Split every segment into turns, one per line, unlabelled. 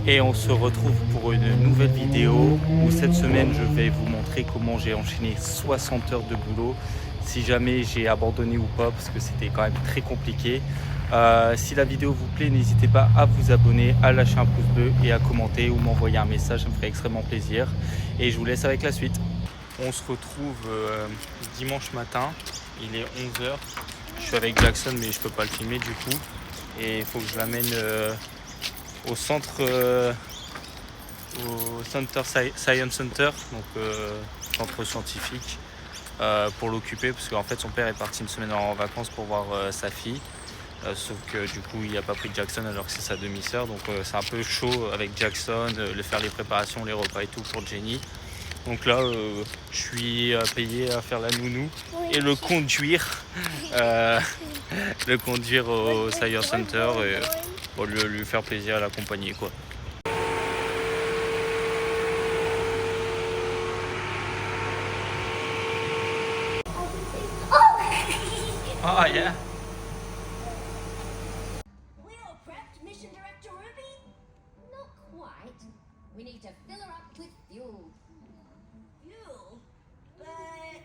Et on se retrouve pour une nouvelle vidéo où cette semaine je vais vous montrer comment j'ai enchaîné 60 heures de boulot, si jamais j'ai abandonné ou pas, parce que c'était quand même très compliqué. Si la vidéo vous plaît, n'hésitez pas à vous abonner, à lâcher un pouce bleu et à commenter ou m'envoyer un message, ça me ferait extrêmement plaisir. Et je vous laisse avec la suite. On se retrouve dimanche matin, il est 11 heures. Je suis avec Jackson mais je peux pas le filmer du coup. Et il faut que je l'amène au centre, au Science Center, donc centre scientifique, pour l'occuper parce qu'en fait son père est parti une semaine en vacances pour voir sa fille. Sauf que du coup il n'a pas pris Jackson alors que c'est sa demi-sœur, donc c'est un peu chaud avec Jackson, faire les préparations, les repas et tout pour Jenny. Donc là je suis payé à faire la nounou et le conduire, au Science Center et pour lui faire plaisir à l'accompagner quoi. Ah yeah.
We all prepped, Mission Director Ruby?
Not quite. We need to fill her up with fuel.
Fuel? But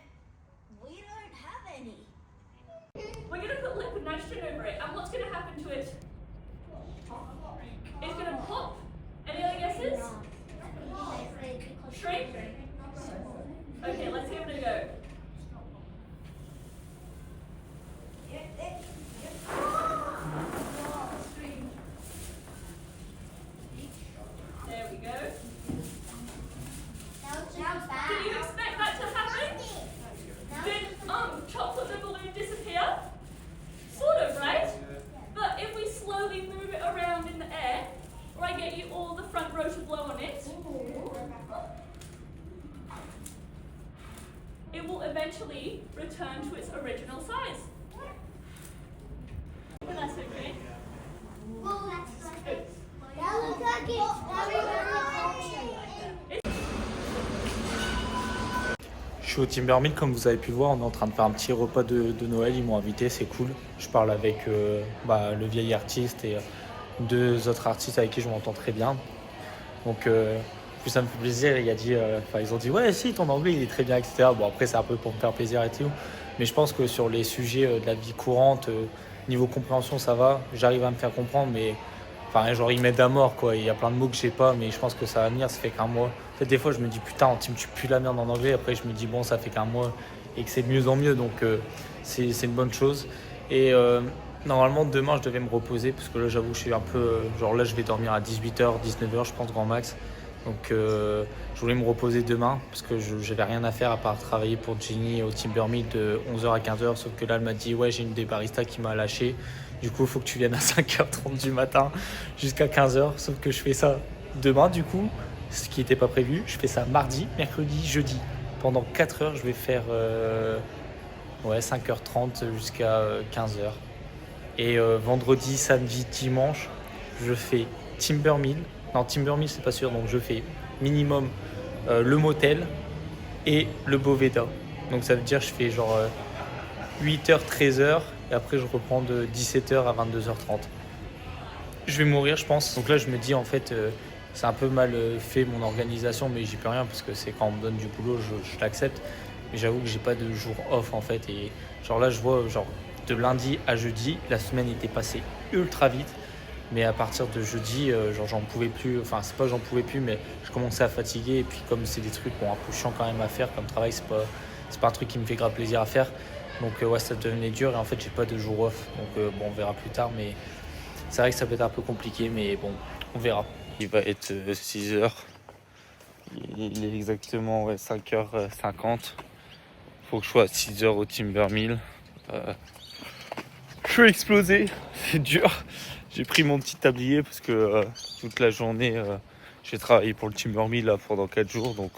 we don't have any.
We're going to put liquid nitrogen over it, and what's going to happen to it? It's going to pop. Any other guesses? Shrink? Okay, let's give it a go. There we go. Did you expect that to happen? Did chocolate the balloon disappear? Sort of, right? But if we slowly move it around in the air, or I get you all the front row to blow on it, it will eventually return to its original size. But that's okay.
Je suis au Timbermill, comme vous avez pu le voir, on est en train de faire un petit repas de Noël, ils m'ont invité, c'est cool. Je parle avec le vieil artiste et deux autres artistes avec qui je m'entends très bien. Donc plus ça me fait plaisir, ils ont dit ouais si ton anglais il est très bien, etc. Bon après c'est un peu pour me faire plaisir et tout. Mais je pense que sur les sujets de la vie courante, niveau compréhension ça va, j'arrive à me faire comprendre, mais enfin, genre, ils m'aident à mort, quoi. Il y a plein de mots que j'ai pas, mais je pense que ça va venir. Ça fait qu'un mois. En fait, des fois, je me dis, putain, en team, tu pues la merde en anglais. Après, je me dis, bon, ça fait qu'un mois et que c'est de mieux en mieux. Donc, c'est une bonne chose. Et normalement, demain, je devais me reposer parce que là, j'avoue, je suis un peu. Genre, là, je vais dormir à 18h, 19h, je pense, grand max. Donc, je voulais me reposer demain parce que j'avais rien à faire à part travailler pour Jenny au Timbermill de 11h à 15h. Sauf que là, elle m'a dit, ouais, j'ai une des baristas qui m'a lâché. Du coup, il faut que tu viennes à 5h30 du matin jusqu'à 15h. Sauf que je fais ça demain, du coup, ce qui n'était pas prévu. Je fais ça mardi, mercredi, jeudi. Pendant 4 heures, je vais faire 5h30 jusqu'à 15h. Et vendredi, samedi, dimanche, je fais Timbermill. Non, Timbermill, c'est pas sûr. Donc, je fais minimum le motel et le Boveda. Donc, ça veut dire que je fais genre 8h, 13h. Et après, je reprends de 17h à 22h30. Je vais mourir, je pense. Donc là, je me dis, en fait, c'est un peu mal fait mon organisation, mais j'y peux rien parce que c'est quand on me donne du boulot, je l'accepte. Mais j'avoue que j'ai pas de jour off, en fait. Et genre là, je vois, genre, de lundi à jeudi, la semaine était passée ultra vite. Mais à partir de jeudi, genre, j'en pouvais plus. Enfin, c'est pas j'en pouvais plus, mais je commençais à fatiguer. Et puis, comme c'est des trucs, bon, un peu chiant quand même à faire comme travail, c'est pas un truc qui me fait grave plaisir à faire. Donc ouais, ça devenait dur et en fait j'ai pas de jour off, donc bon, on verra plus tard, mais c'est vrai que ça peut être un peu compliqué, mais bon, on verra. Il va être 6h, il est exactement 5h50, faut que je sois à 6h au Timbermill. Je suis explosé, c'est dur, j'ai pris mon petit tablier parce que toute la journée j'ai travaillé pour le Timbermill là, pendant 4 jours, donc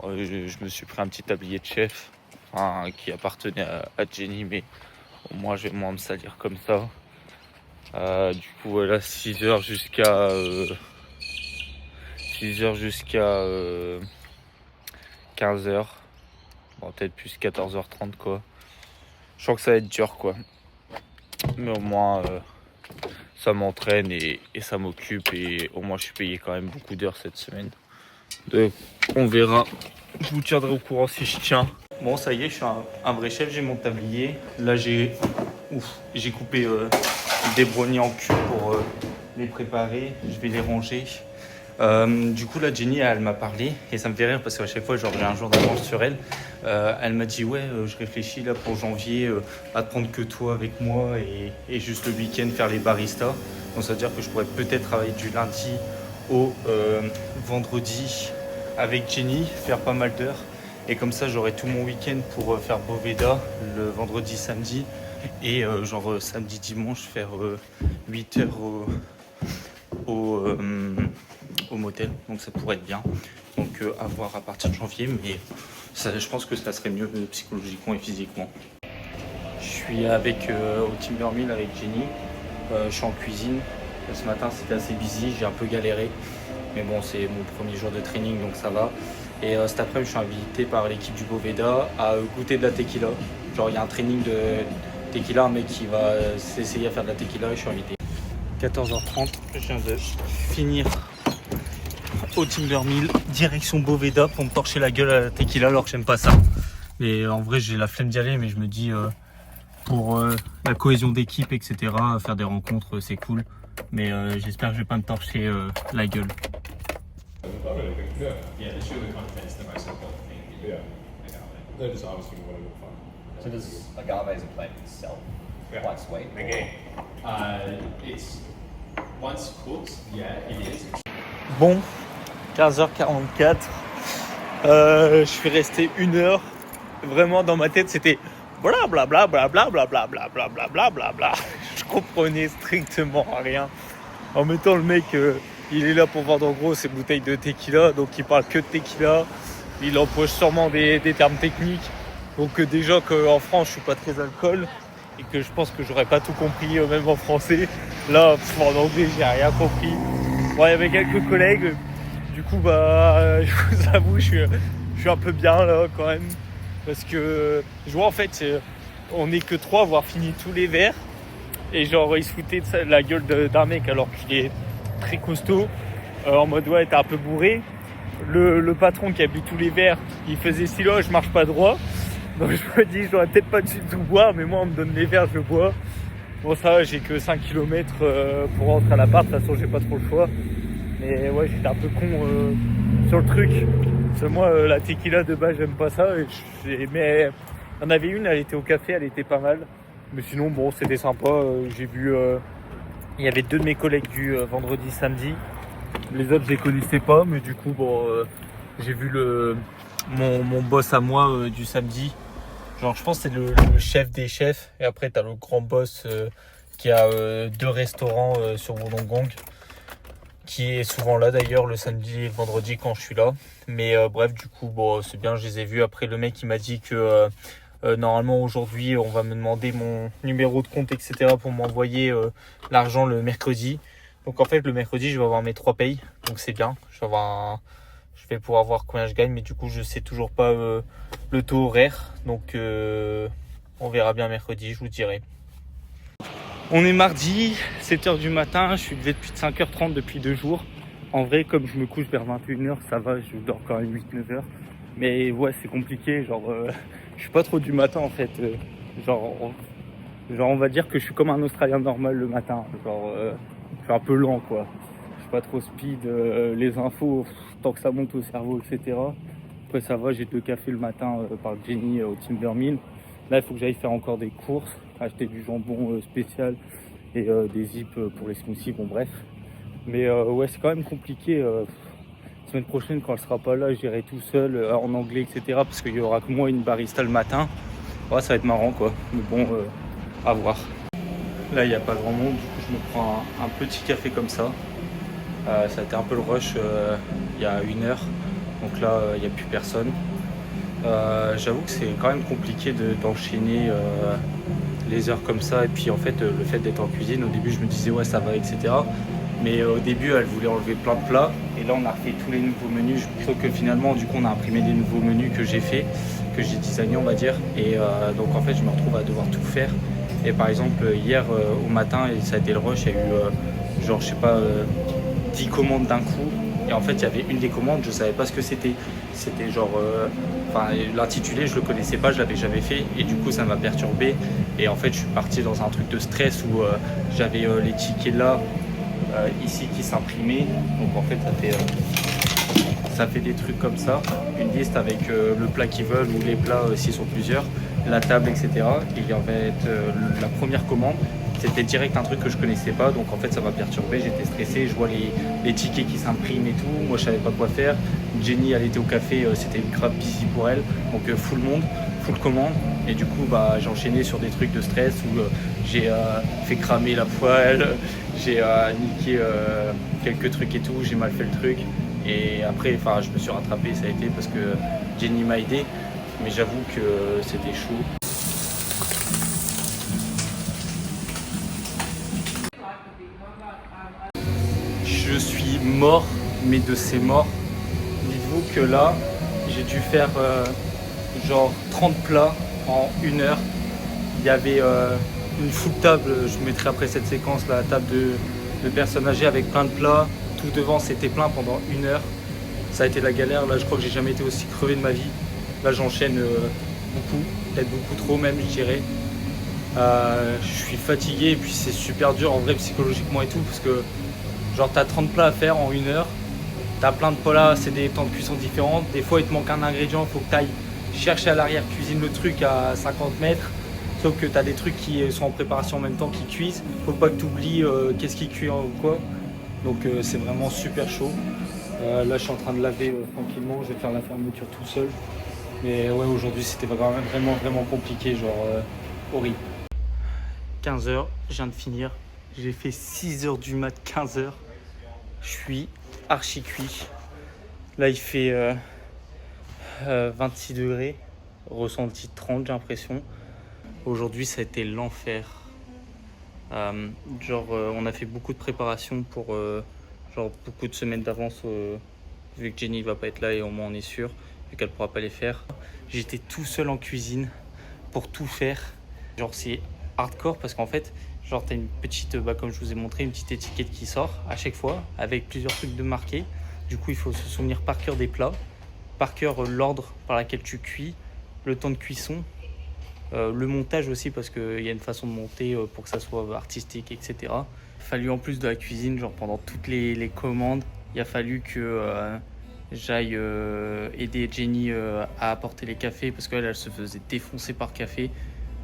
je me suis pris un petit tablier de chef. Enfin, qui appartenait à Jenny, mais au moins je vais moins me salir comme ça. Du coup voilà, 6h jusqu'à 15h. Bon, peut-être plus 14h30 quoi. Je sens que ça va être dur quoi. Mais au moins ça ça m'entraîne et ça m'occupe. Et au moins, je suis payé quand même beaucoup d'heures cette semaine. Donc, on verra. Je vous tiendrai au courant si je tiens. Bon, ça y est, je suis un vrai chef. J'ai mon tablier. Là, j'ai coupé des brownies en cubes pour les préparer. Je vais les ranger. Du coup, là, Jenny, elle m'a parlé et ça me fait rire parce qu'à chaque fois, genre, j'ai un jour d'avance sur elle. Elle m'a dit, ouais, je réfléchis là pour janvier à te prendre que toi avec moi et juste le week-end faire les baristas. Donc, ça veut dire que je pourrais peut-être travailler du lundi au vendredi avec Jenny, faire pas mal d'heures. Et comme ça, j'aurai tout mon week-end pour faire Boveda le vendredi, samedi. Et genre samedi, dimanche, faire 8 heures au motel. Donc ça pourrait être bien. Donc à voir à partir de janvier. Mais ça, je pense que ça serait mieux psychologiquement et physiquement. Je suis au Timber Mill avec Jenny. Je suis en cuisine. Ce matin, c'était assez busy. J'ai un peu galéré. Mais bon, c'est mon premier jour de training, donc ça va. Et cet après-midi, je suis invité par l'équipe du Boveda à goûter de la tequila. Genre, il y a un training de tequila, un mec qui va s'essayer à faire de la tequila et je suis invité. 14h30, je viens de finir au Timber Mill, direction Boveda pour me torcher la gueule à la tequila alors que j'aime pas ça. Mais en vrai, j'ai la flemme d'y aller, mais je me dis pour la cohésion d'équipe, etc., faire des rencontres, c'est cool. Mais j'espère que je vais pas me torcher la gueule.
Yeah, the sugar content's the most important thing in agave.
That is obviously what I would find.
So does agave as a plant itself quite sweet?
Okay.
It's once cooked, yeah, it is.
Bon, 15h44. Je suis resté 1 heure. Vraiment dans ma tête, c'était blablabla, blablabla, blablabla, blablabla. Je comprenais strictement rien. En mettant le mec, il est là pour vendre en gros ses bouteilles de tequila, donc il parle que de tequila. Il empoche sûrement des termes techniques. Donc déjà qu'en France, je suis pas très alcool et que je pense que j'aurais pas tout compris, même en français. Là, en anglais, j'ai rien compris. Bon, il y avait quelques collègues. Du coup, je vous avoue, je suis un peu bien là quand même. Parce que je vois en fait, on n'est que 3 à avoir fini tous les verres. Et genre, il se foutait de la gueule d'un mec alors qu'il est très costaud. En mode, ouais, t'es un peu bourré. Le patron qui a bu tous les verres, il faisait style, oh, je marche pas droit. Donc je me dis, je dois peut-être pas du tout boire, mais moi, on me donne les verres, je bois. Bon, ça, j'ai que 5 km pour rentrer à l'appart. De toute façon, j'ai pas trop le choix. Mais ouais, j'étais un peu con sur le truc. Parce que moi, la tequila de base, j'aime pas ça. Mais il y en avait une, elle était au café, elle était pas mal. Mais sinon, bon, c'était sympa. J'ai vu, il y avait 2 de mes collègues du vendredi, samedi. Les autres, je les connaissais pas, mais du coup, bon, j'ai vu mon boss à moi du samedi. Genre, je pense que c'est le chef des chefs. Et après, t'as le grand boss qui a 2 restaurants sur Wollongong, qui est souvent là d'ailleurs le samedi et le vendredi quand je suis là. Mais bref, du coup, bon, c'est bien, je les ai vus. Après, le mec, il m'a dit que normalement, aujourd'hui, on va me demander mon numéro de compte, etc. pour m'envoyer l'argent le mercredi. Donc, en fait, le mercredi, je vais avoir mes 3 payes. Donc, c'est bien. Je vais pouvoir voir combien je gagne. Mais du coup, je sais toujours pas le taux horaire. Donc, on verra bien mercredi, je vous dirai. On est mardi, 7h du matin, je suis levé depuis 5h30 depuis 2 jours. En vrai, comme je me couche vers 21h, ça va, je dors quand même 8-9h. Mais ouais, c'est compliqué, genre, je suis pas trop du matin en fait. Genre, on va dire que je suis comme un Australien normal le matin. Genre, je suis un peu lent quoi. Je suis pas trop speed, les infos, tant que ça monte au cerveau, etc. Après ça va, j'ai 2 cafés le matin par Jenny au Timber Mill. Là, il faut que j'aille faire encore des courses, acheter du jambon spécial et des zips pour les smoothies, bon bref. Mais ouais, c'est quand même compliqué. La semaine prochaine, quand elle sera pas là, j'irai tout seul en anglais, etc. Parce qu'il y aura que moi et une barista le matin. Ouais, ça va être marrant quoi. Mais bon, à voir. Là, il n'y a pas grand monde, du coup, je me prends un petit café comme ça. Ça a été un peu le rush il y a 1 heure. Donc là, il n'y a plus personne. J'avoue que c'est quand même compliqué d'enchaîner les heures comme ça. Et puis en fait, le fait d'être en cuisine, au début, je me disais ouais, ça va, etc. Mais au début, elle voulait enlever plein de plats. Et là, on a refait tous les nouveaux menus. Sauf que finalement, du coup, on a imprimé des nouveaux menus que j'ai fait, que j'ai designé, on va dire. Et donc en fait, je me retrouve à devoir tout faire. Et par exemple, hier au matin, et ça a été le rush, il y a eu genre, je sais pas, 10 commandes d'un coup. Et en fait, il y avait une des commandes, je savais pas ce que c'était. C'était genre, enfin, l'intitulé, je le connaissais pas, je l'avais jamais fait. Et du coup, ça m'a perturbé. Et en fait, je suis parti dans un truc de stress où j'avais les tickets là, ici, qui s'imprimaient. Donc en fait, ça fait des trucs comme ça. Une liste avec le plat qu'ils veulent ou les plats s'ils sont plusieurs, la table, etc. Et il y avait la première commande. C'était direct un truc que je connaissais pas, donc en fait ça m'a perturbé, j'étais stressé, je vois les tickets qui s'impriment et tout, moi je savais pas quoi faire. Jenny elle était au café, c'était grave busy pour elle, donc full monde, full commande, et du coup bah, j'ai enchaîné sur des trucs de stress où j'ai fait cramer la poêle, j'ai niqué quelques trucs et tout, j'ai mal fait le truc, et après je me suis rattrapé, ça a été parce que Jenny m'a aidé, mais j'avoue que c'était chaud. Je suis mort, mais de ces morts. Dites-vous que là, j'ai dû faire genre 30 plats en 1 heure. Il y avait une full table, je mettrai après cette séquence la table de personnes âgées avec plein de plats. Tout devant, c'était plein pendant 1 heure. Ça a été la galère. Là, je crois que j'ai jamais été aussi crevé de ma vie. Là, j'enchaîne beaucoup, peut-être beaucoup trop même, je dirais. Je suis fatigué et puis c'est super dur en vrai psychologiquement et tout parce que genre t'as 30 plats à faire en 1 heure, t'as plein de plats, c'est des temps de cuisson différents, des fois il te manque un ingrédient, il faut que t'ailles chercher à l'arrière-cuisine le truc à 50 mètres, sauf que t'as des trucs qui sont en préparation en même temps qui cuisent, faut pas que t'oublies qu'est-ce qui cuit ou quoi, donc c'est vraiment super chaud. Là je suis en train de laver tranquillement, je vais faire la fermeture tout seul, mais ouais aujourd'hui c'était vraiment compliqué, genre horrible. 15h, je viens de finir, j'ai fait 6h du mat, 15h. Je suis archi cuit. Là, il fait 26 degrés, ressenti 30, j'ai l'impression. Aujourd'hui, ça a été l'enfer. On a fait beaucoup de préparation pour beaucoup de semaines d'avance, vu que Jenny ne va pas être là et au moins on est sûr, vu qu'elle ne pourra pas les faire. J'étais tout seul en cuisine pour tout faire. Genre, c'est hardcore parce qu'en fait, genre t'as une petite, comme je vous ai montré, une petite étiquette qui sort à chaque fois avec plusieurs trucs de marqués. Du coup, il faut se souvenir par cœur des plats, par cœur l'ordre par lequel tu cuis, le temps de cuisson, le montage aussi parce qu'il y a une façon de monter pour que ça soit artistique, etc. Il a fallu en plus de la cuisine, genre pendant toutes les commandes, il a fallu que j'aille aider Jenny à apporter les cafés parce qu'elle se faisait défoncer par café.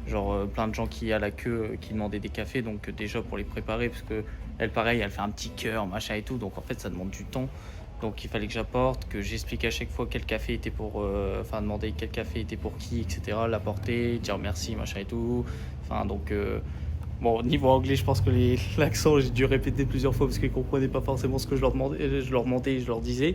Genre plein de gens qui à la queue qui demandaient des cafés, donc déjà pour les préparer parce que elle pareil elle fait un petit cœur machin et tout, donc en fait ça demande du temps, donc il fallait que j'apporte, que j'explique à chaque fois quel café était pour demander quel café était pour qui, etc., l'apporter, dire merci machin et tout, donc bon, niveau anglais je pense que l'accent j'ai dû répéter plusieurs fois parce qu'ils comprenaient pas forcément ce que je leur demandais et je leur disais,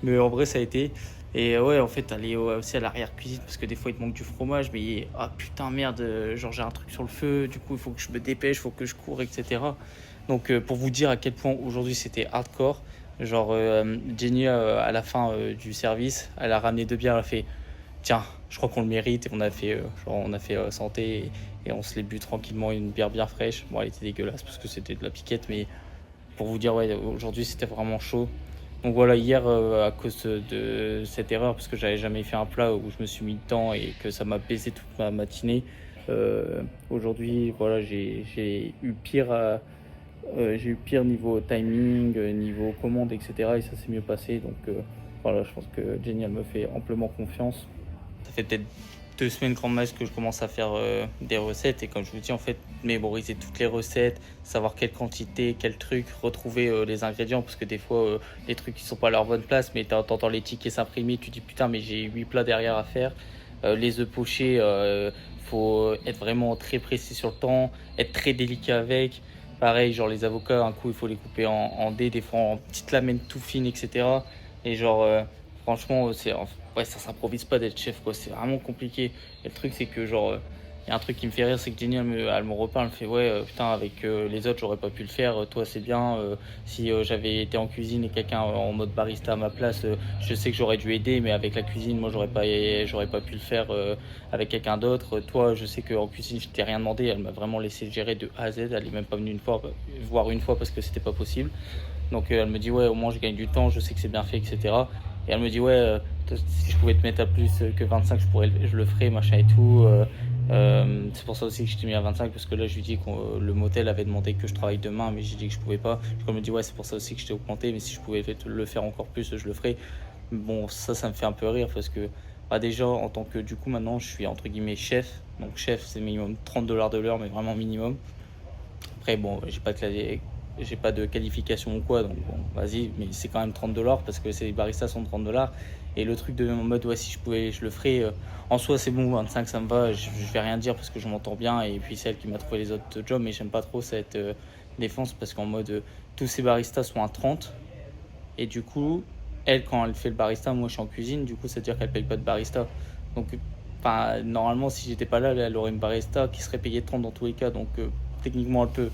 mais en vrai ça a été. Et ouais, en fait, aller aussi à l'arrière-cuisine parce que des fois il te manque du fromage, mais ah putain merde, genre j'ai un truc sur le feu, du coup il faut que je me dépêche, il faut que je cours, etc. Donc pour vous dire à quel point aujourd'hui c'était hardcore, genre Jenny à la fin du service, elle a ramené 2 bières, elle a fait tiens, je crois qu'on le mérite, et on a fait santé et on se les bu tranquillement, une bière bien fraîche. Bon, elle était dégueulasse parce que c'était de la piquette, mais pour vous dire, ouais, aujourd'hui c'était vraiment chaud. Donc voilà, hier, à cause de cette erreur, parce que j'avais jamais fait un plat où je me suis mis dedans et que ça m'a baisé toute ma matinée, aujourd'hui, voilà, j'ai eu pire niveau timing, niveau commande, etc. Et ça s'est mieux passé. Donc voilà, je pense que Jenny, elle me fait amplement confiance. Ça fait peut-être 2 semaines grand max que je commence à faire des recettes, et comme je vous dis, en fait, mémoriser toutes les recettes, savoir quelle quantité, quel truc, retrouver les ingrédients, parce que des fois les trucs qui sont pas à leur bonne place, mais t'entends les tickets s'imprimer, tu dis putain mais j'ai 8 plats derrière à faire. Les œufs pochés, faut être vraiment très précis sur le temps, être très délicat avec. Pareil, genre les avocats, un coup il faut les couper en dés, des fois en petites lamelles tout fines, etc. Et genre franchement, ouais, ça s'improvise pas d'être chef, quoi. C'est vraiment compliqué. Et le truc, c'est que genre Il y a un truc qui me fait rire, c'est que Jenny, elle me reparle, elle me fait ouais, putain, avec les autres, j'aurais pas pu le faire. Toi, c'est bien. Si j'avais été en cuisine et quelqu'un en mode barista à ma place, je sais que j'aurais dû aider, mais avec la cuisine, moi, j'aurais pas pu le faire avec quelqu'un d'autre. Toi, je sais qu'en cuisine, je t'ai rien demandé. Elle m'a vraiment laissé gérer de A à Z. Elle est même pas venue voir une fois parce que c'était pas possible. Donc, elle me dit ouais, au moins, je gagne du temps, je sais que c'est bien fait, etc. Et elle me dit ouais, si je pouvais te mettre à plus que 25, je le ferais, machin et tout. C'est pour ça aussi que je t'ai mis à 25 parce que là je lui dis que le motel avait demandé que je travaille demain, mais j'ai dit que je pouvais pas. Elle me dit ouais, c'est pour ça aussi que je t'ai augmenté, mais si je pouvais le faire encore plus, je le ferais. Bon, ça me fait un peu rire parce que déjà en tant que du coup maintenant je suis entre guillemets chef, donc chef c'est minimum $30 de l'heure, mais vraiment minimum. Après bon, j'ai pas de qualification ou quoi, donc bon, vas-y, mais c'est quand même $30 parce que ces baristas sont $30. Et le truc de en mode ouais, si je pouvais, je le ferais. En soi, c'est bon, 25 ça me va, je vais rien dire parce que je m'entends bien. Et puis c'est elle qui m'a trouvé les autres jobs, mais j'aime pas trop cette défense parce qu'en mode tous ces baristas sont à 30. Et du coup, elle, quand elle fait le barista, moi je suis en cuisine, du coup, ça veut dire qu'elle paye pas de barista. Donc, normalement, si j'étais pas là, elle aurait une barista qui serait payée 30 dans tous les cas. Donc, techniquement, elle peut.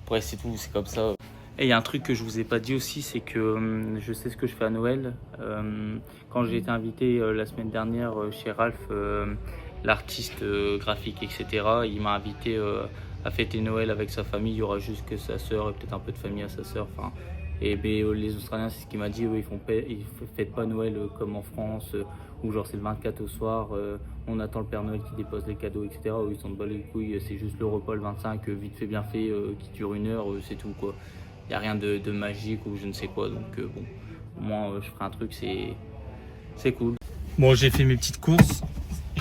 Bref, c'est tout, c'est comme ça. Et il y a un truc que je vous ai pas dit aussi, c'est que je sais ce que je fais à Noël. Quand j'ai été invité la semaine dernière chez Ralph, l'artiste graphique, etc., il m'a invité à fêter Noël avec sa famille. Il y aura juste que sa sœur et peut-être un peu de famille à sa sœur. Et les Australiens, c'est ce qu'il m'a dit, ils fêtent pas Noël comme en France, où genre c'est le 24 au soir, on attend le Père Noël qui dépose les cadeaux, etc. Ils s'en battent les couilles, c'est juste le repas le 25, vite fait bien fait, qui dure 1 heure, c'est tout quoi. Il n'y a rien de magique ou je ne sais quoi, donc bon, moi je ferai un truc, c'est cool. Bon, j'ai fait mes petites courses,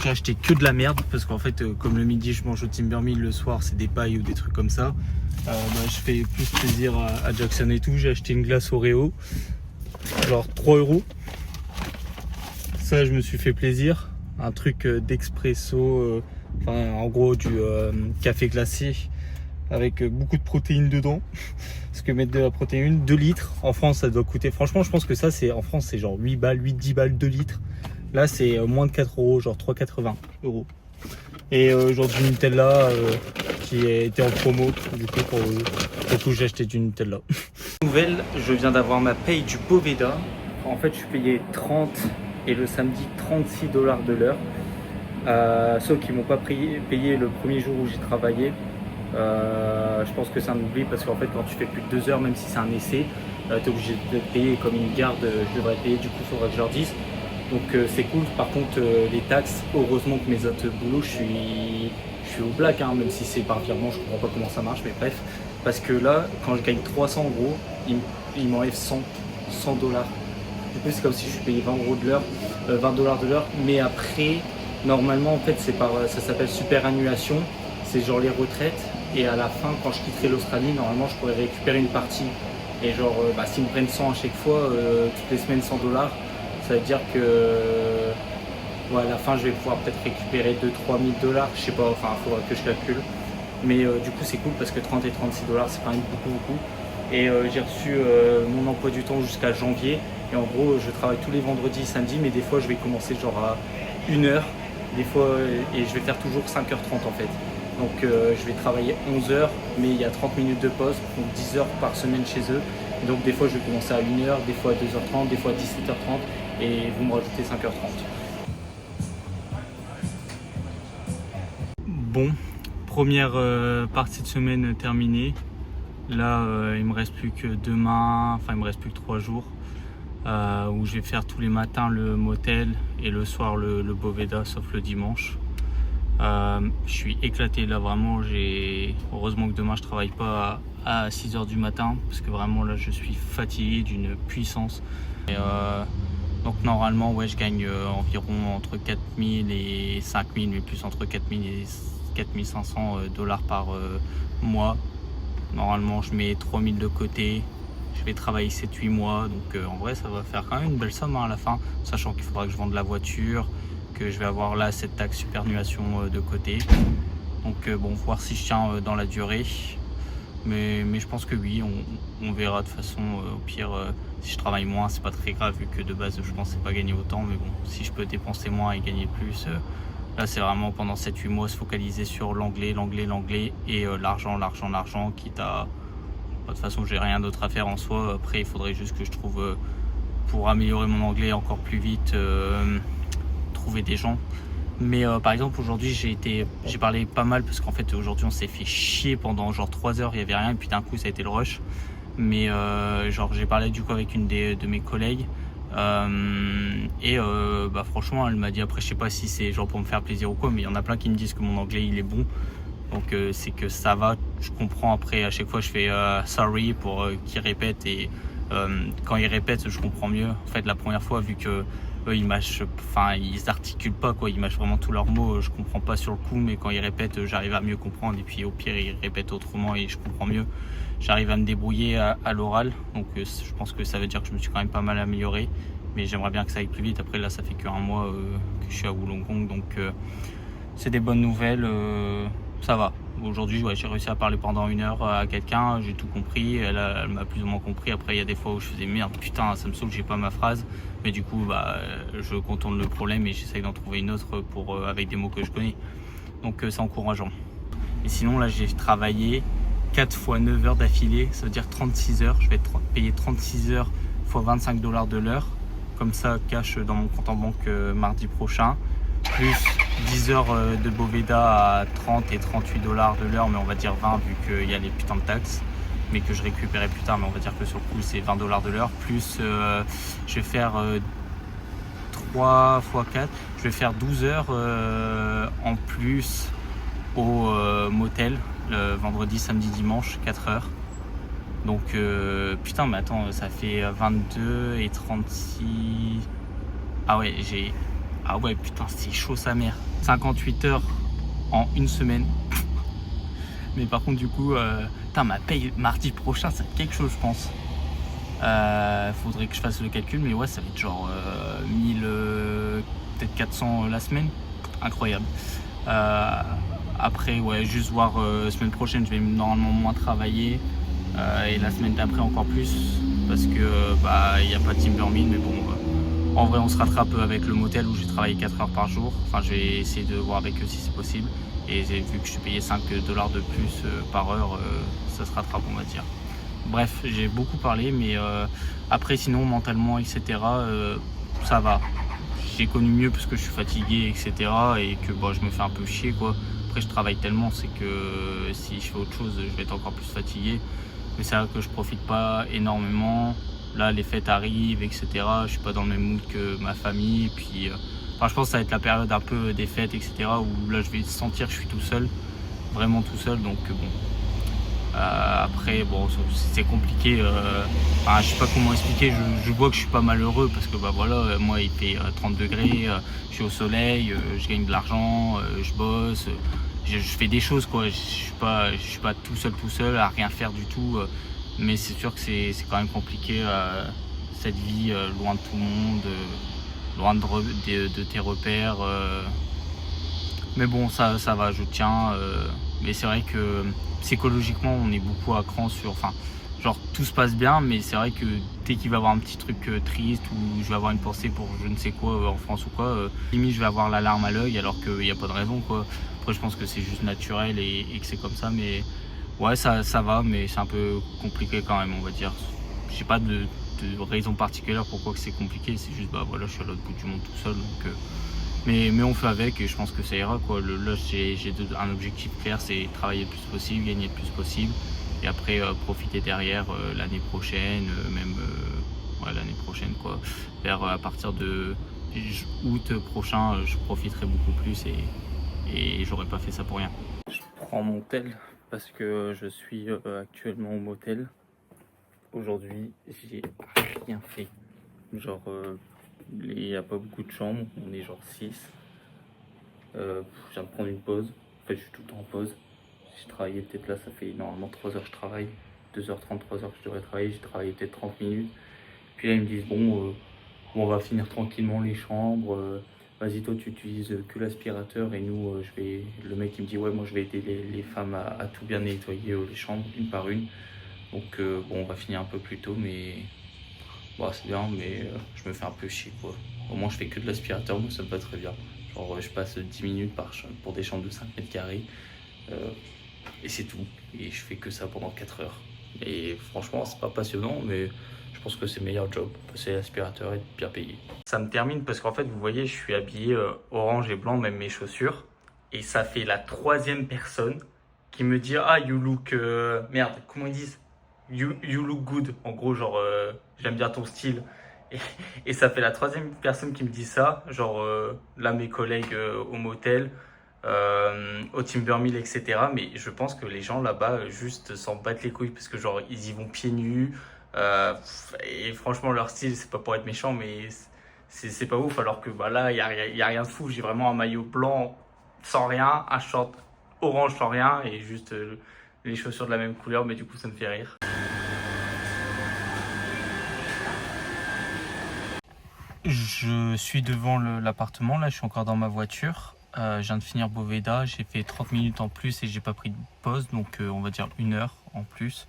j'ai acheté que de la merde parce qu'en fait, comme le midi je mange au Timbermill, le soir c'est des pailles ou des trucs comme ça. Je fais plus plaisir à Jackson et tout. J'ai acheté une glace Oreo, genre 3 €. Ça, je me suis fait plaisir. Un truc d'expresso, en gros du café glacé avec beaucoup de protéines dedans. Parce que mettre de la protéine, 2 litres, en France ça doit coûter, franchement je pense que ça c'est en France c'est genre 8 balles, 8-10 balles, 2 litres. Là c'est moins de 4 €, genre 3,80 €. Et genre du Nutella qui était en promo, du coup pour le coup j'ai acheté du Nutella. Nouvelle, je viens d'avoir ma paye du Boveda. En fait je suis payé 30 et le samedi $36 de l'heure. Sauf qu'ils m'ont pas payé le premier jour où j'ai travaillé. Je pense que c'est un oubli parce qu'en fait quand tu fais plus de 2 heures, même si c'est un essai, tu es obligé de te payer comme une garde, je devrais payer, du coup il faudra que je leur dise. Donc c'est cool. Par contre les taxes, heureusement que mes autres boulots je suis au black, hein, même si c'est par virement, je comprends pas comment ça marche, mais bref. Parce que là quand je gagne 300 €, ils m'enlèvent $100. Du coup c'est comme si je suis payé 20 € de l'heure, $20 de l'heure, mais après normalement en fait ça s'appelle superannuation, c'est genre les retraites. Et à la fin, quand je quitterai l'Australie, normalement, je pourrais récupérer une partie. Et genre, s'ils me prennent 100 à chaque fois, toutes les semaines $100, ça veut dire que à la fin, je vais pouvoir peut-être récupérer 2-3 000 $. Je sais pas, il faudra que je calcule. Mais du coup, c'est cool parce que 30 et $36, c'est quand même beaucoup. Et j'ai reçu mon emploi du temps jusqu'à janvier. Et en gros, je travaille tous les vendredis, samedis, mais des fois, je vais commencer genre à 1 heure. Des fois, et je vais faire toujours 5h30 en fait. Donc je vais travailler 11 heures, mais il y a 30 minutes de pause, donc 10 heures par semaine chez eux. Et donc des fois je vais commencer à 1 heure, des fois à 2h30, des fois à 17h30, et vous me rajoutez 5h30. Bon, première partie de semaine terminée. Là il me reste plus que demain, il me reste plus que 3 jours. Où je vais faire tous les matins le motel et le soir le Boveda, sauf le dimanche. Je suis éclaté là, vraiment. Heureusement que demain je travaille pas à 6h du matin parce que vraiment là je suis fatigué d'une puissance. Et, donc normalement je gagne environ entre 4000 et 5000, mais plus entre 4000 et 4500 $ par mois. Normalement je mets 3000 de côté. Je vais travailler 7-8 mois, donc en vrai ça va faire quand même une belle somme à la fin, sachant qu'il faudra que je vende la voiture, que je vais avoir là cette taxe superannuation de côté. Donc bon, voir si je tiens dans la durée, mais je pense que oui, on verra de toute façon. Au pire, si je travaille moins, c'est pas très grave vu que de base je pensais pas gagner autant, mais bon, si je peux dépenser moins et gagner plus,
Là, c'est vraiment pendant 7-8 mois se focaliser sur l'anglais et l'argent, quitte à... De toute façon, j'ai rien d'autre à faire en soi. Après, il faudrait juste que je trouve, pour améliorer mon anglais encore plus vite, trouver des gens. Mais par exemple, aujourd'hui, j'ai parlé pas mal parce qu'en fait, aujourd'hui, on s'est fait chier pendant genre 3 heures, il n'y avait rien, et puis d'un coup, ça a été le rush. Mais genre, j'ai parlé du coup avec une de mes collègues. Bah franchement, elle m'a dit, après je sais pas si c'est genre pour me faire plaisir ou quoi, mais il y en a plein qui me disent que mon anglais il est bon, donc c'est que ça va, je comprends. Après à chaque fois je fais sorry pour qu'ils répètent, et quand ils répètent je comprends mieux. En fait la première fois, vu que eux ils articulent pas quoi, ils mâchent vraiment tous leurs mots, je comprends pas sur le coup, mais quand ils répètent j'arrive à mieux comprendre, et puis au pire ils répètent autrement et je comprends mieux. J'arrive à me débrouiller à l'oral, donc je pense que ça veut dire que je me suis quand même pas mal amélioré, mais j'aimerais bien que ça aille plus vite. Après là ça fait qu'un mois que je suis à Wollongong, donc c'est des bonnes nouvelles, ça va. Aujourd'hui ouais, j'ai réussi à parler pendant 1 heure à quelqu'un, j'ai tout compris, elle m'a plus ou moins compris. Après il y a des fois où je faisais merde, putain ça me saoule, j'ai pas ma phrase, mais du coup bah, je contourne le problème et j'essaye d'en trouver une autre avec des mots que je connais, donc c'est encourageant. Et sinon là j'ai travaillé 4 fois 9 heures d'affilée, ça veut dire 36 heures. Je vais être payé 36 heures fois 25 $ de l'heure. Comme ça, cash dans mon compte en banque mardi prochain. Plus 10 heures de Boveda à 30 et 38 $ de l'heure, mais on va dire 20 vu qu'il y a les putains de taxes, mais que je récupérais plus tard. Mais on va dire que sur le coup, c'est 20 $ de l'heure. Plus je vais faire 3 fois 4, je vais faire 12 heures en plus au motel. Le vendredi, samedi, dimanche, 4 heures. Donc putain, mais attends, ça fait 22 et 36. Ah ouais, ah ouais, putain, c'est chaud sa mère. 58 heures en 1 semaine. Mais par contre, du coup, putain, ma paye mardi prochain, ça va être quelque chose, je pense. Faudrait que je fasse le calcul, mais ouais, ça va être genre 1000, peut-être 400 la semaine. Incroyable. Après, ouais, juste voir semaine prochaine, je vais normalement moins travailler, et la semaine d'après encore plus, parce que bah il n'y a pas de Timbermin, mais bon, en vrai on se rattrape avec le motel où j'ai travaillé 4 heures par jour. Enfin, je vais essayer de voir avec eux si c'est possible, et vu que je suis payé 5 $ de plus par heure, ça se rattrape, on va dire. Bref, j'ai beaucoup parlé, mais après sinon mentalement etc, ça va. J'ai connu mieux parce que je suis fatigué etc, et que bah, je me fais un peu chier quoi. Après je travaille tellement, c'est que si je fais autre chose je vais être encore plus fatigué, mais c'est vrai que je profite pas énormément. Là les fêtes arrivent etc, je suis pas dans le même mood que ma famille, puis enfin, je pense que ça va être la période un peu des fêtes etc, où là je vais sentir que je suis tout seul, vraiment tout seul, donc bon. Après bon, c'est compliqué, enfin, je sais pas comment expliquer, je vois que je suis pas malheureux parce que bah voilà, moi il fait 30 degrés, je suis au soleil, je gagne de l'argent, je bosse, je fais des choses quoi, je suis pas tout seul à rien faire du tout, mais c'est sûr que c'est quand même compliqué cette vie loin de tout le monde, loin de tes repères, mais bon ça va, je tiens, mais c'est vrai que psychologiquement on est beaucoup à cran sur, enfin genre tout se passe bien, mais c'est vrai que dès qu'il va y avoir un petit truc triste, ou je vais avoir une pensée pour je ne sais quoi en France ou quoi, limite je vais avoir la larme à l'œil alors qu'il n'y a pas de raison quoi. Après je pense que c'est juste naturel et que c'est comme ça, mais ouais ça va, mais c'est un peu compliqué quand même, on va dire. J'ai pas de raison particulière pourquoi que c'est compliqué, c'est juste bah voilà, je suis à l'autre bout du monde tout seul, donc mais on fait avec et je pense que ça ira quoi. Là j'ai un objectif clair, c'est travailler le plus possible, gagner le plus possible, et après profiter derrière l'année prochaine, même ouais, l'année prochaine quoi, vers à partir de août prochain, je profiterai beaucoup plus, et j'aurais pas fait ça pour rien. Je prends mon tel parce que je suis actuellement au motel. Aujourd'hui j'ai rien fait, genre il n'y a pas beaucoup de chambres, on est genre 6. Je viens de prendre une pause. En fait, je suis tout le temps en pause. J'ai travaillé peut-être là, ça fait normalement 3 heures que je travaille. 2h30, 3 heures que je devrais travailler. J'ai travaillé peut-être 30 minutes. Puis là, ils me disent bon, on va finir tranquillement les chambres. Vas-y, toi, tu utilises que l'aspirateur. Et nous, le mec, il me dit ouais, moi, je vais aider les femmes à tout bien nettoyer les chambres, une par une. Donc, bon, on va finir un peu plus tôt, mais bon, c'est bien, mais je me fais un peu chier quoi. Au moins, je fais que de l'aspirateur, moi, ça me va très bien. Genre je passe 10 minutes pour des chambres de 5 mètres carrés et c'est tout. Et je fais que ça pendant 4 heures. Et franchement, c'est pas passionnant, mais je pense que c'est le meilleur job, passer l'aspirateur et être bien payé. Ça me termine parce qu'en fait, vous voyez, je suis habillé orange et blanc, même mes chaussures. Et ça fait la 3e personne qui me dit « Ah, you look... merde, comment ils disent ? You look good ». En gros, genre, j'aime bien ton style. Et ça fait la 3e personne qui me dit ça. Genre, là, mes collègues au motel, au Timbermill, etc. Mais je pense que les gens là-bas juste s'en battent les couilles parce que genre, ils y vont pieds nus. Et franchement, leur style, c'est pas pour être méchant, mais c'est pas ouf. Alors que bah, là, il y a rien de fou. J'ai vraiment un maillot blanc sans rien, un short orange sans rien et juste les chaussures de la même couleur, mais du coup ça me fait rire. Je suis devant l'appartement, là je suis encore dans ma voiture. Je viens de finir Boveda, j'ai fait 30 minutes en plus et j'ai pas pris de pause, donc on va dire 1 heure en plus.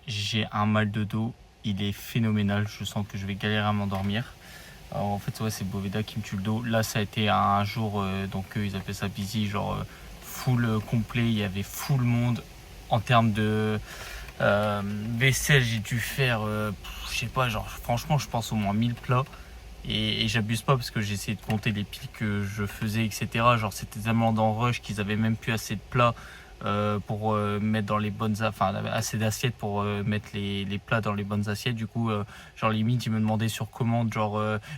J'ai un mal de dos, il est phénoménal, je sens que je vais galérer à m'endormir. Alors, en fait, ouais, c'est Boveda qui me tue le dos. Là, ça a été un jour, donc ils appellent ça busy, genre full complet. Il y avait full monde. En termes de vaisselle, j'ai dû faire, je sais pas, genre franchement, je pense au moins 1000 plats. Et j'abuse pas parce que j'ai essayé de compter les piles que je faisais, etc. Genre, c'était tellement dans rush qu'ils avaient même plus assez de plats pour mettre dans les bonnes, enfin assez d'assiettes pour mettre les plats dans les bonnes assiettes. Du coup genre limite ils me demandaient sur commande genre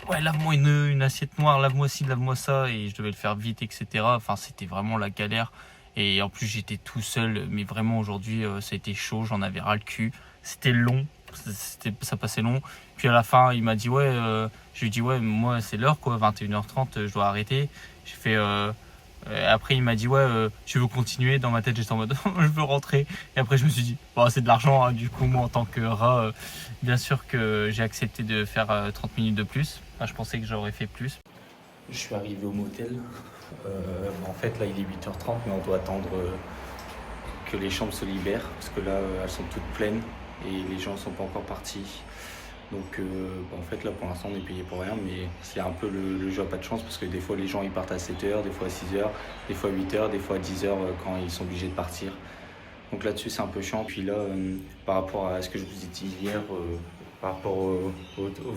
ouais, lave-moi une assiette noire, lave-moi ci, lave-moi ça, et je devais le faire vite, etc. Enfin c'était vraiment la galère. Et en plus j'étais tout seul, mais vraiment aujourd'hui ça a été chaud, j'en avais ras le cul, c'était long, ça passait long. Puis à la fin il m'a dit ouais, je lui ai dit ouais, moi c'est l'heure quoi, 21h30, je dois arrêter. J'ai fait après il m'a dit ouais, tu veux continuer? Dans ma tête j'étais en mode je veux rentrer. Et après je me suis dit bon, c'est de l'argent hein. Du coup moi en tant que rat, bien sûr que j'ai accepté de faire 30 minutes de plus. Enfin, je pensais que j'aurais fait plus. Je suis arrivé au motel. En fait là il est 8h30, mais on doit attendre que les chambres se libèrent parce que là elles sont toutes pleines et les gens sont pas encore partis. Donc en fait là pour l'instant on est payé pour rien, mais c'est un peu le jeu à pas de chance parce que des fois les gens ils partent à 7h, des fois à 6h, des fois à 8h, des fois à 10h quand ils sont obligés de partir. Donc là-dessus c'est un peu chiant. Puis là par rapport à ce que je vous ai dit hier, par rapport au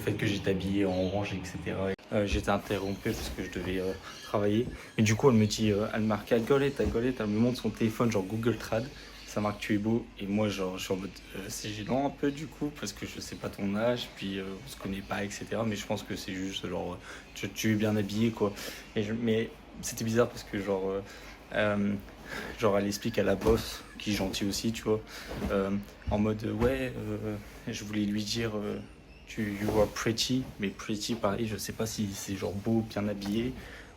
fait que j'étais habillé en orange, etc. J'étais interrompu parce que je devais travailler. Et du coup elle me dit, elle marque à Golette, elle me montre son téléphone genre Google Trad. Ça marque tu es beau, et moi genre je suis en mode c'est gênant un peu du coup parce que je sais pas ton âge, puis on se connaît pas, etc. Mais je pense que c'est juste genre tu es bien habillé quoi. Mais c'était bizarre parce que genre elle explique à la boss qui est gentille aussi, tu vois, en mode ouais je voulais lui dire you are pretty, mais pretty pareil, je sais pas si c'est genre beau, bien habillé,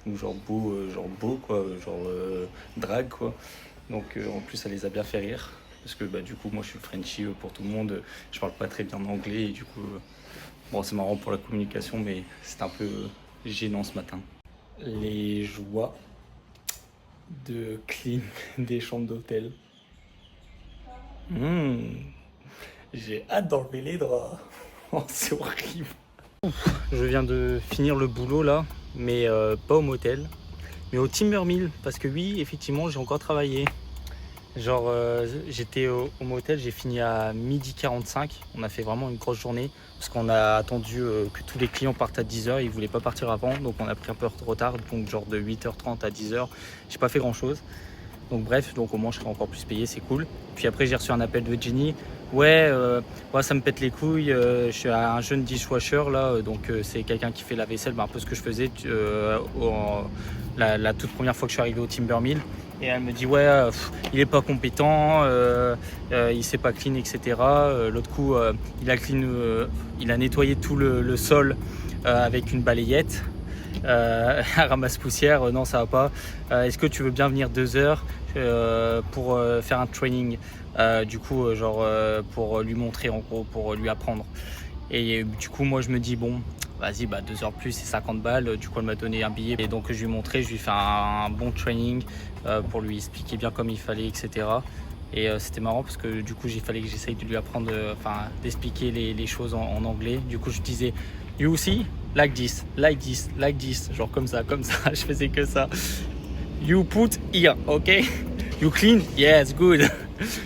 ou genre beau quoi, genre drague quoi. Donc en plus ça les a bien fait rire parce que bah, du coup moi je suis Frenchie pour tout le monde, je parle pas très bien anglais et du coup bon c'est marrant pour la communication, mais c'est un peu gênant ce matin. Les joies de clean des chambres d'hôtel. J'ai hâte d'enlever les draps. Oh, c'est horrible. Je viens de finir le boulot là, mais pas au motel, mais au Timbermill, parce que oui, effectivement, j'ai encore travaillé. Genre, j'étais au motel, j'ai fini à 12h45. On a fait vraiment une grosse journée, parce qu'on a attendu que tous les clients partent à 10h. Ils voulaient pas partir avant, donc on a pris un peu de retard. Donc genre de 8h30 à 10h, j'ai pas fait grand chose. Donc bref, donc au moins je serai encore plus payé, c'est cool. Puis après j'ai reçu un appel de Jenny. Ouais, ça me pète les couilles, je suis un jeune dishwasher là, donc c'est quelqu'un qui fait la vaisselle, un peu ce que je faisais la toute première fois que je suis arrivé au Timbermill. Et elle me dit ouais, il est pas compétent, il sait pas clean, etc. L'autre coup, il a nettoyé tout le sol avec une balayette. Ramasse poussière, non ça va pas. Est-ce que tu veux bien venir 2 heures pour faire un training, du coup pour lui montrer en gros, pour lui apprendre. Et du coup moi je me dis bon vas-y 2 heures plus c'est 50 balles. Du coup elle m'a donné un billet et donc je lui ai montré, je lui ai fait un bon training pour lui expliquer bien comme il fallait, etc. Et c'était marrant parce que du coup il fallait que j'essaye de lui apprendre, d'expliquer les choses en anglais. Du coup je disais you see
like this, like this, like this, genre comme ça, je faisais que ça. You put here, ok? You clean? Yes, good.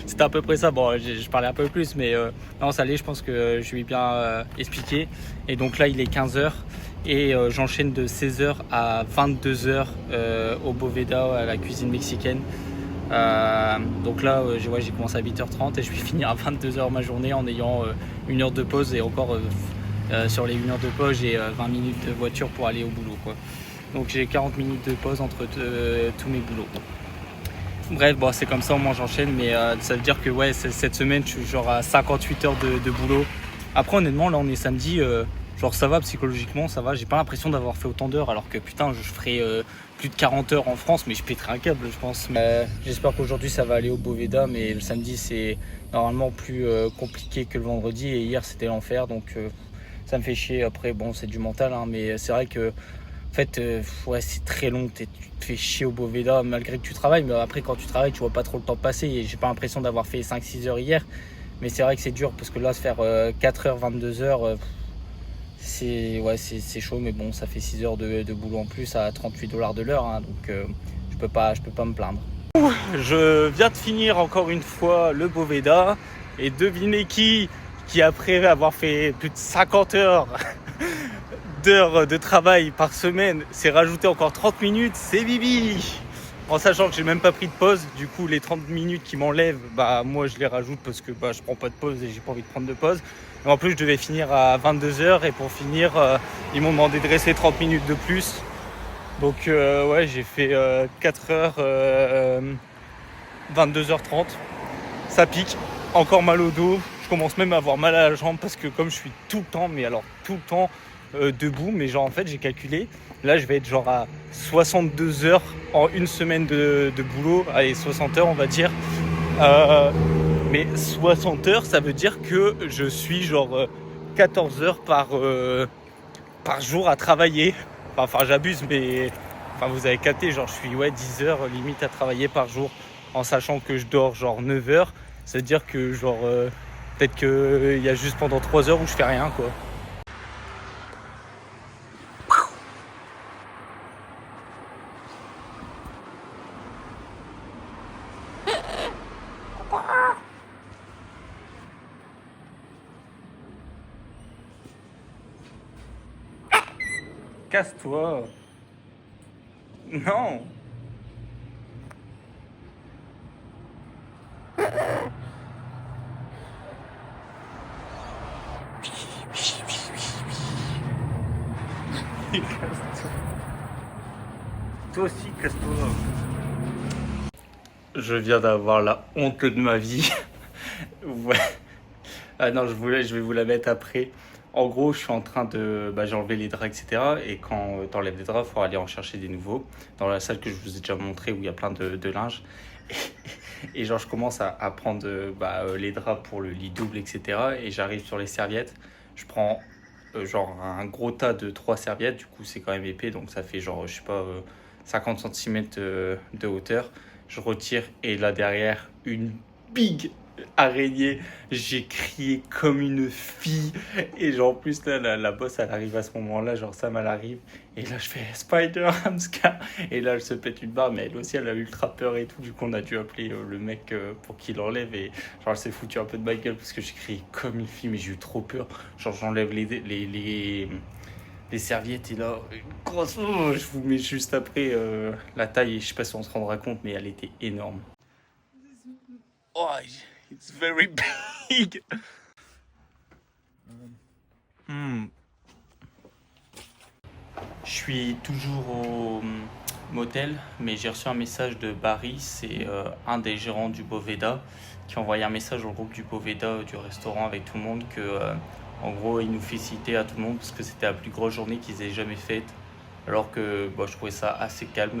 C'était à peu près ça. Bon, je parlais un peu plus, mais non, ça allait, je pense que je lui ai bien expliqué. Et donc là, il est 15h et j'enchaîne de 16h à 22h au Boveda, à la cuisine mexicaine. Donc là, j'ai commencé à 8h30 et je vais finir à 22h ma journée en ayant 1 heure de pause et encore sur les 1 heure de pause, j'ai 20 minutes de voiture pour aller au boulot, quoi. Donc j'ai 40 minutes de pause entre tous mes boulots. Bref, bon, c'est comme ça, au moins j'enchaîne, mais ça veut dire que ouais, cette semaine, je suis genre à 58 heures de boulot. Après, honnêtement, là, on est samedi, genre ça va psychologiquement, ça va. J'ai pas l'impression d'avoir fait autant d'heures, alors que putain, je ferais plus de 40 heures en France, mais je pèterais un câble, je pense. J'espère qu'aujourd'hui, ça va aller au Boveda, mais le samedi, c'est normalement plus compliqué que le vendredi, et hier, c'était l'enfer, donc ça me fait chier. Après, bon, c'est du mental, hein, mais c'est vrai que en fait, ouais, c'est très long, tu te fais chier au Boveda malgré que tu travailles, mais après quand tu travailles, tu vois pas trop le temps passer et j'ai pas l'impression d'avoir fait 5-6 heures hier, mais c'est vrai que c'est dur parce que là, se faire 4h, 22h, c'est chaud, mais bon, ça fait 6 heures de boulot en plus à $38 de l'heure, hein, donc je peux pas me plaindre. Je viens de finir encore une fois le Boveda et devinez qui après avoir fait plus de 50 heures d'heures de travail par semaine, s'est rajouté encore 30 minutes, c'est Bibi. En sachant que j'ai même pas pris de pause, du coup les 30 minutes qui m'enlèvent, bah moi je les rajoute parce que je prends pas de pause et j'ai pas envie de prendre de pause. Et en plus je devais finir à 22h et pour finir ils m'ont demandé de rester 30 minutes de plus. Donc ouais, j'ai fait 4h 22h30. Ça pique, encore mal au dos. Je commence même à avoir mal à la jambe parce que comme je suis tout le temps, mais alors tout le temps debout, mais genre en fait j'ai calculé, là je vais être genre à 62 heures en une semaine de boulot, allez 60 heures on va dire, mais 60 heures ça veut dire que je suis genre 14 heures par jour à travailler, enfin j'abuse, mais enfin vous avez capté, genre je suis 10 heures limite à travailler par jour, en sachant que je dors genre 9 heures, c'est à dire que genre peut-être qu'il y a juste pendant 3 heures où je fais rien, quoi. Casse-toi. Non. Toi aussi, casse-toi. Je viens d'avoir la honte de ma vie. Ouais. Ah non, je vais vous la mettre après. En gros, je suis en train de... j'ai enlevé les draps, etc. Et quand t'enlèves des draps, il faut aller en chercher des nouveaux. Dans la salle que je vous ai déjà montré où il y a plein de linge. Et genre, je commence à prendre les draps pour le lit double, etc. Et j'arrive sur les serviettes. Je prends genre un gros tas de 3 serviettes. Du coup, c'est quand même épais. Donc, ça fait genre, je sais pas, 50 cm de hauteur. Je retire et là, derrière, une big araignée. J'ai crié comme une fille. Et genre, en plus, là, la boss, elle arrive à ce moment-là. Genre, ça elle arrive. Et là, je fais Spider, Hamska. Et là, elle se pète une barre. Mais elle aussi, elle a ultra peur et tout. Du coup, on a dû appeler le mec pour qu'il l'enlève. Et genre, elle s'est foutue un peu de ma gueule parce que j'ai crié comme une fille. Mais j'ai eu trop peur. Genre, j'enlève les serviettes. Et là, grosse, je vous mets juste après la taille. Et je sais pas si on se rendra compte, mais elle était énorme. Oh, it's very big. Je suis toujours au motel, mais j'ai reçu un message de Barry, c'est un des gérants du Boveda, qui a envoyé un message au groupe du Boveda, du restaurant avec tout le monde, que en gros il nous félicitait à tout le monde parce que c'était la plus grosse journée qu'ils aient jamais faite. Alors que je trouvais ça assez calme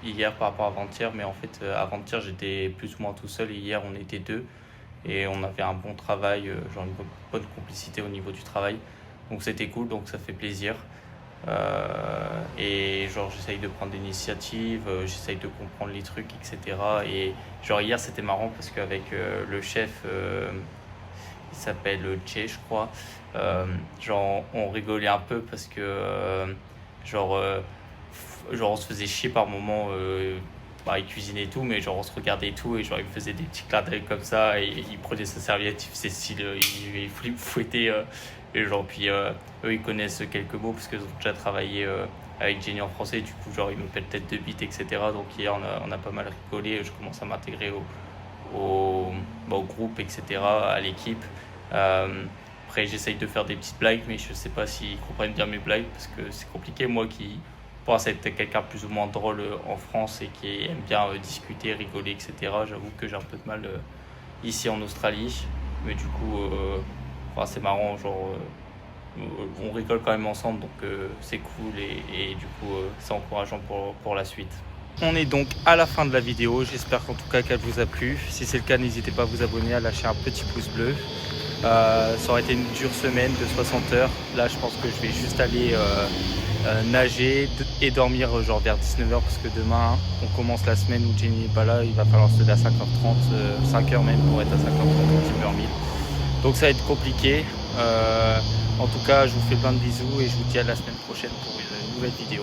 hier par rapport à avant-hier, mais en fait avant-hier j'étais plus ou moins tout seul et hier on était 2 et on avait un bon travail, genre une bonne complicité au niveau du travail, donc c'était cool, donc ça fait plaisir. Et genre j'essaye de prendre des initiatives, j'essaye de comprendre les trucs, etc. Et genre hier c'était marrant parce qu'avec le chef
il s'appelle Che, je crois. Genre on rigolait un peu parce que genre on se faisait chier par moments. Il cuisinait et tout, mais genre on se regardait et tout, et genre il me faisait des petits clins d'œil comme ça, et il prenait sa serviette, il faisait style, il fouettait, et genre puis eux ils connaissent quelques mots parce qu'ils ont déjà travaillé avec Jenny en français, du coup genre ils me pèlent tête de bite, etc. Donc hier on a pas mal rigolé, je commence à m'intégrer au groupe, etc., à l'équipe. Après j'essaye de faire des petites blagues, mais je sais pas s'ils comprennent bien mes blagues parce que c'est compliqué, moi qui pense être quelqu'un plus ou moins drôle en France et qui aime bien discuter, rigoler, etc. J'avoue que j'ai un peu de mal ici en Australie, mais du coup c'est marrant, genre on rigole quand même ensemble, donc c'est cool, et du coup c'est encourageant pour la suite. On est donc à la fin de la vidéo, j'espère qu'en tout cas qu'elle vous a plu. Si c'est le cas, n'hésitez pas à vous abonner, à lâcher un petit pouce bleu. Ça aurait été une dure semaine de 60 heures. Là je pense que je vais juste aller nager et dormir genre vers 19h, parce que demain on commence la semaine où Jenny n'est pas là, il va falloir se lever à 5h30, 5h même pour être à 5h30 au Timbermill. Donc ça va être compliqué. En tout cas je vous fais plein de bisous et je vous dis à la semaine prochaine pour une nouvelle vidéo.